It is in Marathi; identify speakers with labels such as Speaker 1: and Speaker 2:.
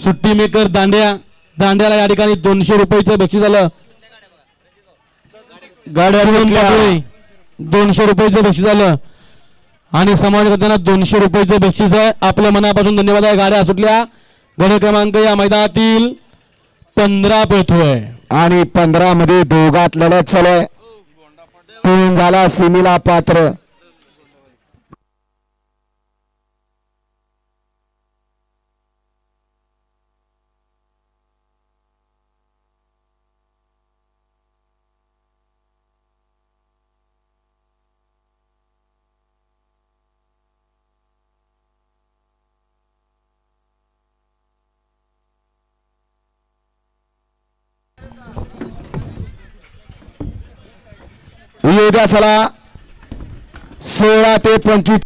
Speaker 1: सुट्टी मेकर दांड्याला या ठिकाणी 200 रुपयाचं बक्षीस आलं. गाड्या 200 रुपयाचं बक्षीस आलं आणि समाजकर्त्यांना 200 रुपयाचं बक्षीस आहे. आपल्या मनापासून धन्यवाद आहे. गाड्या सुटल्या. गड क्रमांक या मैदानातील 15 पळतोय
Speaker 2: आणि 15 मध्ये दोघात लढत चालू आहे. टून झाला सीमेला पात्र. उद्या चला 16 ते 25